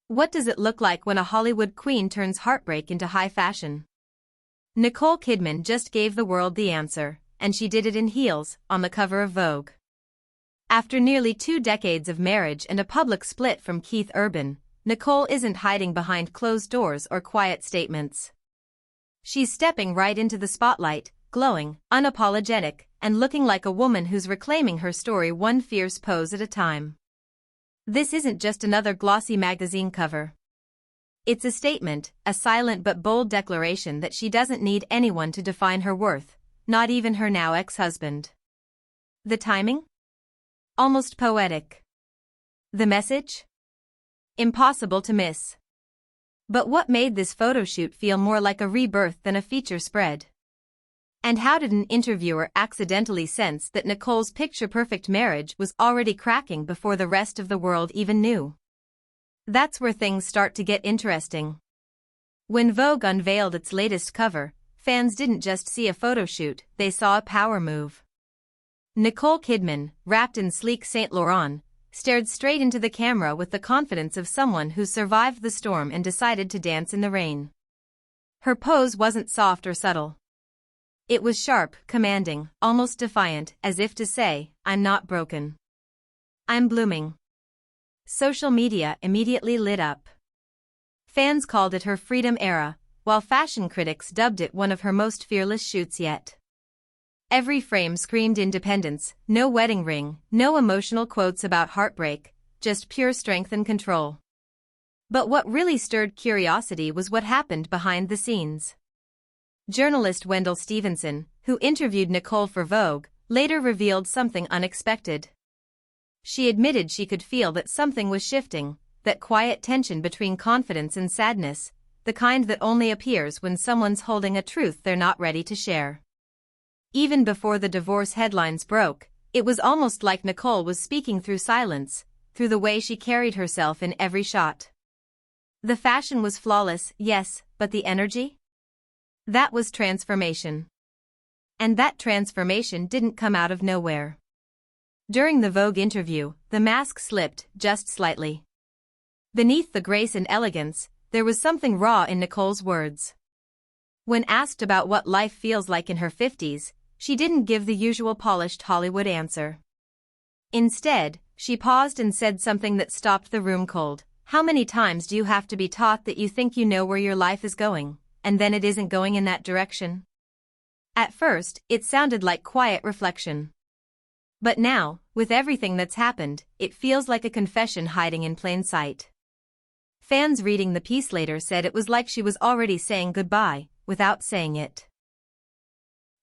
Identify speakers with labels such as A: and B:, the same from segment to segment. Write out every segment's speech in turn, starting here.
A: What does it look like when a Hollywood queen turns heartbreak into high fashion? Nicole Kidman just gave the world the answer, and she did it in heels, on the cover of Vogue. After nearly 2 decades of marriage and a public split from Keith Urban, Nicole isn't hiding behind closed doors or quiet statements. She's stepping right into the spotlight, glowing, unapologetic, and looking like a woman who's reclaiming her story one fierce pose at a time. This isn't just another glossy magazine cover. It's a statement, a silent but bold declaration that she doesn't need anyone to define her worth, not even her now ex-husband. The timing? Almost poetic. The message? Impossible to miss. But what made this photoshoot feel more like a rebirth than a feature spread? And how did an interviewer accidentally sense that Nicole's picture-perfect marriage was already cracking before the rest of the world even knew? That's where things start to get interesting. When Vogue unveiled its latest cover, fans didn't just see a photoshoot, they saw a power move. Nicole Kidman, wrapped in sleek Saint Laurent, stared straight into the camera with the confidence of someone who survived the storm and decided to dance in the rain. Her pose wasn't soft or subtle. It was sharp, commanding, almost defiant, as if to say, "I'm not broken. I'm blooming." Social media immediately lit up. Fans called it her freedom era, while fashion critics dubbed it one of her most fearless shoots yet. Every frame screamed independence, no wedding ring, no emotional quotes about heartbreak, just pure strength and control. But what really stirred curiosity was what happened behind the scenes. Journalist Wendell Stevenson, who interviewed Nicole for Vogue, later revealed something unexpected. She admitted she could feel that something was shifting, that quiet tension between confidence and sadness, the kind that only appears when someone's holding a truth they're not ready to share. Even before the divorce headlines broke, it was almost like Nicole was speaking through silence, through the way she carried herself in every shot. The fashion was flawless, yes, but the energy? That was transformation. And that transformation didn't come out of nowhere. During the Vogue interview, the mask slipped, just slightly. Beneath the grace and elegance, there was something raw in Nicole's words. When asked about what life feels like in her 50s, she didn't give the usual polished Hollywood answer. Instead, she paused and said something that stopped the room cold. "How many times do you have to be taught that you think you know where your life is going, and then it isn't going in that direction?" At first, it sounded like quiet reflection. But now, with everything that's happened, it feels like a confession hiding in plain sight. Fans reading the piece later said it was like she was already saying goodbye, without saying it.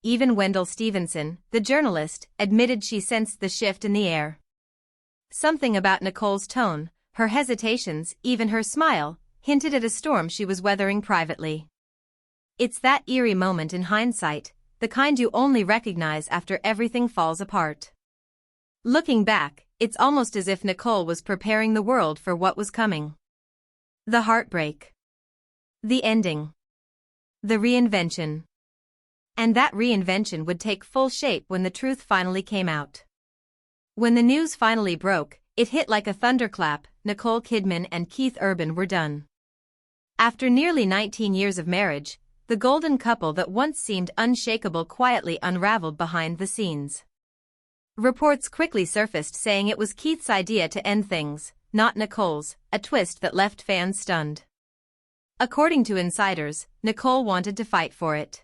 A: Even Wendell Stevenson, the journalist, admitted she sensed the shift in the air. Something about Nicole's tone, her hesitations, even her smile, hinted at a storm she was weathering privately. It's that eerie moment in hindsight, the kind you only recognize after everything falls apart. Looking back, it's almost as if Nicole was preparing the world for what was coming. The heartbreak. The ending. The reinvention. And that reinvention would take full shape when the truth finally came out. When the news finally broke, it hit like a thunderclap. Nicole Kidman and Keith Urban were done. After nearly 19 years of marriage, the golden couple that once seemed unshakable quietly unraveled behind the scenes. Reports quickly surfaced saying it was Keith's idea to end things, not Nicole's, a twist that left fans stunned. According to insiders, Nicole wanted to fight for it.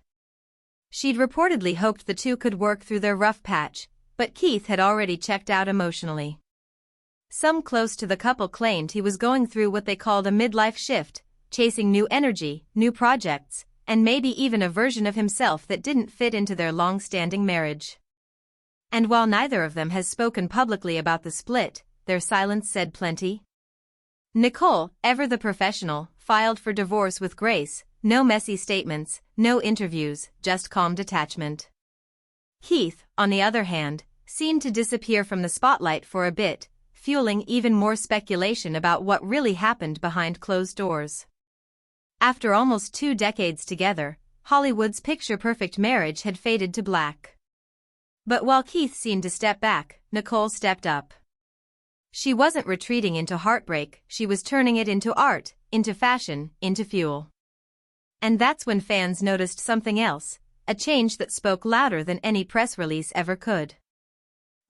A: She'd reportedly hoped the two could work through their rough patch, but Keith had already checked out emotionally. Some close to the couple claimed he was going through what they called a midlife shift, chasing new energy, new projects, and maybe even a version of himself that didn't fit into their long-standing marriage. And while neither of them has spoken publicly about the split, their silence said plenty. Nicole, ever the professional, filed for divorce with grace, no messy statements, no interviews, just calm detachment. Keith, on the other hand, seemed to disappear from the spotlight for a bit, fueling even more speculation about what really happened behind closed doors. After almost 2 decades together, Hollywood's picture-perfect marriage had faded to black. But while Keith seemed to step back, Nicole stepped up. She wasn't retreating into heartbreak, she was turning it into art, into fashion, into fuel. And that's when fans noticed something else, a change that spoke louder than any press release ever could.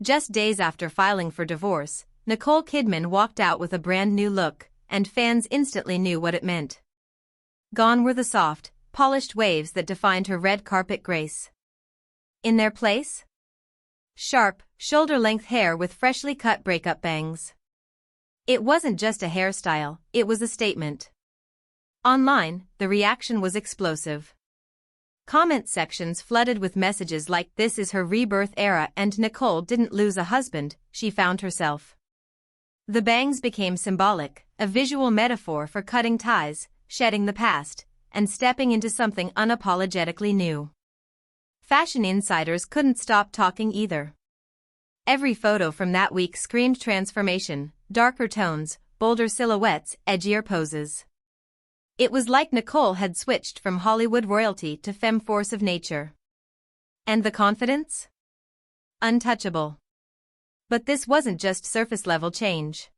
A: Just days after filing for divorce, Nicole Kidman walked out with a brand new look, and fans instantly knew what it meant. Gone were the soft, polished waves that defined her red carpet grace. In their place? Sharp, shoulder-length hair with freshly cut breakup bangs. It wasn't just a hairstyle, it was a statement. Online, the reaction was explosive. Comment sections flooded with messages like "This is her rebirth era" and "Nicole didn't lose a husband, she found herself." The bangs became symbolic, a visual metaphor for cutting ties, shedding the past, and stepping into something unapologetically new. Fashion insiders couldn't stop talking either. Every photo from that week screamed transformation, darker tones, bolder silhouettes, edgier poses. It was like Nicole had switched from Hollywood royalty to femme force of nature. And the confidence? Untouchable. But this wasn't just surface-level change.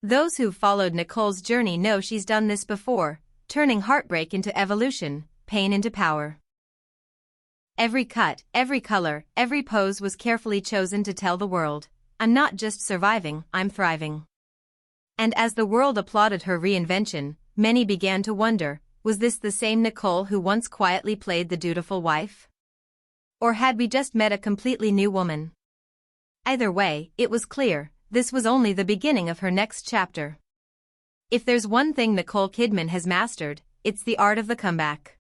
A: Those who've followed Nicole's journey know she's done this before, turning heartbreak into evolution, pain into power. Every cut, every color, every pose was carefully chosen to tell the world, "I'm not just surviving, I'm thriving." And as the world applauded her reinvention, many began to wonder, was this the same Nicole who once quietly played the dutiful wife? Or had we just met a completely new woman? Either way, it was clear, this was only the beginning of her next chapter. If there's one thing Nicole Kidman has mastered, it's the art of the comeback.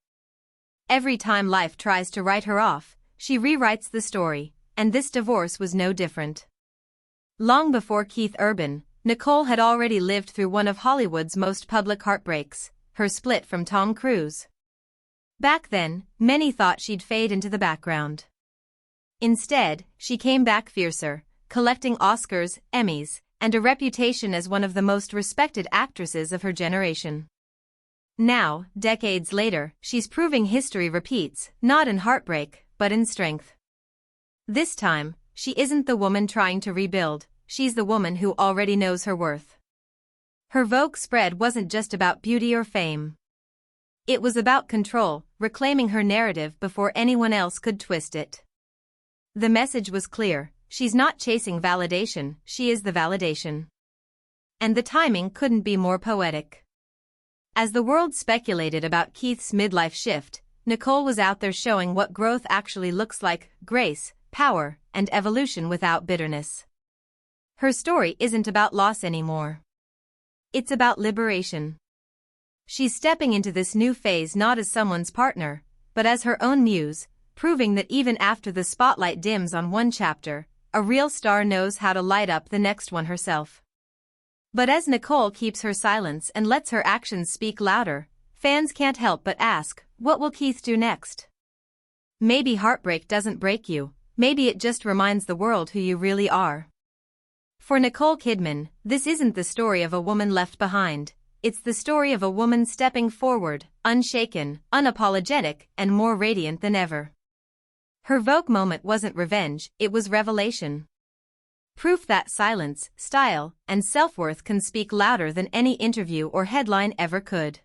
A: Every time life tries to write her off, she rewrites the story, and this divorce was no different. Long before Keith Urban, Nicole had already lived through one of Hollywood's most public heartbreaks, her split from Tom Cruise. Back then, many thought she'd fade into the background. Instead, she came back fiercer, collecting Oscars, Emmys, and a reputation as one of the most respected actresses of her generation. Now, decades later, she's proving history repeats, not in heartbreak, but in strength. This time, she isn't the woman trying to rebuild, she's the woman who already knows her worth. Her Vogue spread wasn't just about beauty or fame. It was about control, reclaiming her narrative before anyone else could twist it. The message was clear, she's not chasing validation, she is the validation. And the timing couldn't be more poetic. As the world speculated about Keith's midlife shift, Nicole was out there showing what growth actually looks like: grace, power, and evolution without bitterness. Her story isn't about loss anymore. It's about liberation. She's stepping into this new phase not as someone's partner, but as her own muse, proving that even after the spotlight dims on one chapter, a real star knows how to light up the next one herself. But as Nicole keeps her silence and lets her actions speak louder, fans can't help but ask, what will Keith do next? Maybe heartbreak doesn't break you, maybe it just reminds the world who you really are. For Nicole Kidman, this isn't the story of a woman left behind, it's the story of a woman stepping forward, unshaken, unapologetic, and more radiant than ever. Her Vogue moment wasn't revenge, it was revelation. Proof that silence, style, and self-worth can speak louder than any interview or headline ever could.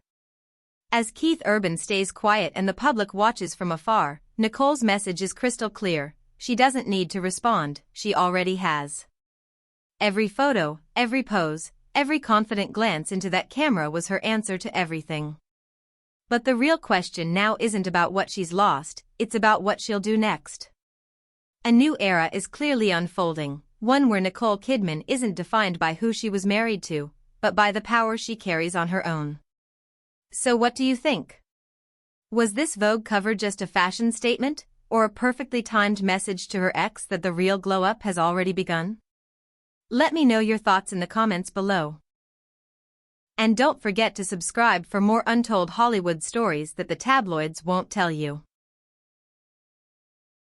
A: As Keith Urban stays quiet and the public watches from afar, Nicole's message is crystal clear: she doesn't need to respond, she already has. Every photo, every pose, every confident glance into that camera was her answer to everything. But the real question now isn't about what she's lost, it's about what she'll do next. A new era is clearly unfolding, one where Nicole Kidman isn't defined by who she was married to, but by the power she carries on her own. So what do you think? Was this Vogue cover just a fashion statement, or a perfectly timed message to her ex that the real glow-up has already begun? Let me know your thoughts in the comments below. And don't forget to subscribe for more untold Hollywood stories that the tabloids won't tell you.